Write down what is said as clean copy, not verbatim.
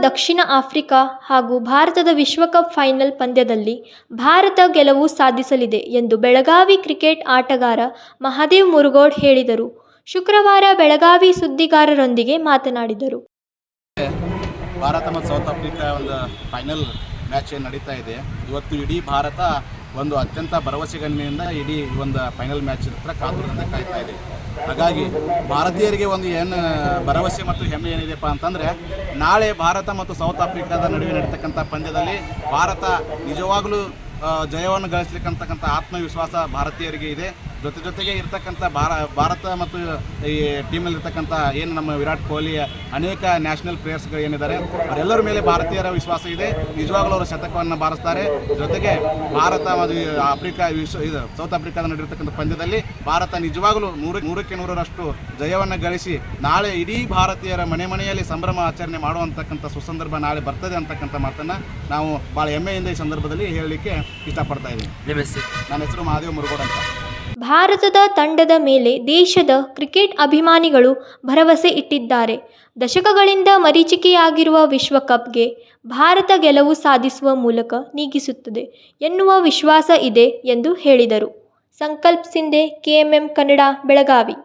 ದಕ್ಷಿಣ Africa ಹಾಗೂ ಭಾರತದ ವಿಶ್ವಕಪ್ ಫೈನಲ್ ಪಂದ್ಯದಲ್ಲಿ ಭಾರತ ಗೆಲುವು ಸಾಧಿಸಲಿದೆ ಎಂದು ಬೆಳಗಾವಿ ಕ್ರಿಕೆಟ್ ಆಟಗಾರ ಮಹಾದೇವ್ ಮುರುಗೋಡ್ ಹೇಳಿದರು. ಶುಕ್ರವಾರ ಬೆಳಗಾವಿ ಸುದ್ದಿಗಾರರೊಂದಿಗೆ ಮಾತನಾಡಿದರು. ಭಾರತ ಮತ್ತು ಸೌತ್ ಆಫ್ರಿಕಾ ಒಂದು ಫೈನಲ್ ಮ್ಯಾಚ್ ಏನು ನಡೀತಾ ಇದೆ. ಇವತ್ತು ಇಡೀ ಭಾರತ ಒಂದು ಅತ್ಯಂತ ಭರವಸೆಗಣ್ಣಿನಿಂದ ಇಡೀ ಒಂದು ಫೈನಲ್ ಮ್ಯಾಚ್ ಹತ್ರ ಕಾತುರದಿಂದ ಕಾಯ್ತಾ ಇದೆ. ಹಾಗಾಗಿ ಭಾರತೀಯರಿಗೆ ಒಂದು ಏನು ಭರವಸೆ ಮತ್ತು ಹೆಮ್ಮೆ ಏನಿದೆಪ್ಪ ಅಂತಂದರೆ, ನಾಳೆ ಭಾರತ ಮತ್ತು ಸೌತ್ ಆಫ್ರಿಕಾದ ನಡುವೆ ನಡೀತಕ್ಕಂಥ ಪಂದ್ಯದಲ್ಲಿ ಭಾರತ ನಿಜವಾಗಲೂ ಜಯವನ್ನು ಗಳಿಸ್ಲಿಕ್ಕಂತಕ್ಕಂಥ ಆತ್ಮವಿಶ್ವಾಸ ಭಾರತೀಯರಿಗೆ ಇದೆ. ಜೊತೆಗೆ ಇರ್ತಕ್ಕಂಥ ಭಾರತ ಮತ್ತು ಈ ಟೀಮಲ್ಲಿ ಇರ್ತಕ್ಕಂಥ ಏನು ನಮ್ಮ ವಿರಾಟ್ ಕೊಹ್ಲಿ, ಅನೇಕ ನ್ಯಾಷನಲ್ ಪ್ಲೇಯರ್ಸ್ಗಳು ಏನಿದ್ದಾರೆ ಅವರೆಲ್ಲರ ಮೇಲೆ ಭಾರತೀಯರ ವಿಶ್ವಾಸ ಇದೆ. ನಿಜವಾಗ್ಲೂ ಅವರು ಶತಕವನ್ನು ಬಾರಿಸ್ತಾರೆ. ಜೊತೆಗೆ ಭಾರತ ಮತ್ತು ಸೌತ್ ಆಫ್ರಿಕಾದ ನಡೆದಿರ್ತಕ್ಕಂಥ ಪಂದ್ಯದಲ್ಲಿ ಭಾರತ ನಿಜವಾಗಲೂ 100% ಜಯವನ್ನು ಗಳಿಸಿ ನಾಳೆ ಇಡೀ ಭಾರತೀಯರ ಮನೆಯಲ್ಲಿ ಸಂಭ್ರಮ ಆಚರಣೆ ಮಾಡುವಂತಕ್ಕಂಥ ಸುಸಂದರ್ಭ ನಾಳೆ ಬರ್ತದೆ ಅಂತಕ್ಕಂಥ ಮಾತನ್ನು ನಾವು ಭಾಳ ಹೆಮ್ಮೆಯಿಂದ ಈ ಸಂದರ್ಭದಲ್ಲಿ ಹೇಳಲಿಕ್ಕೆ ಇಷ್ಟಪಡ್ತಾ ಇದ್ದೀನಿ. ನನ್ನ ಹೆಸರು ಮಹಾದೇವ್ ಮುರುಗೋಡ್ ಅಂತ. ಭಾರತದ ತಂಡದ ಮೇಲೆ ದೇಶದ ಕ್ರಿಕೆಟ್ ಅಭಿಮಾನಿಗಳು ಭರವಸೆ ಇಟ್ಟಿದ್ದಾರೆ. ದಶಕಗಳಿಂದ ಮರೀಚಿಕೆಯಾಗಿರುವ ವಿಶ್ವಕಪ್ಗೆ ಭಾರತ ಗೆಲುವು ಸಾಧಿಸುವ ಮೂಲಕ ನೀಗಿಸುತ್ತದೆ ಎನ್ನುವ ವಿಶ್ವಾಸ ಇದೆ ಎಂದು ಹೇಳಿದರು. ಸಂಕಲ್ಪ ಸಿಂಧೆ, KMM ಕನ್ನಡ, ಬೆಳಗಾವಿ.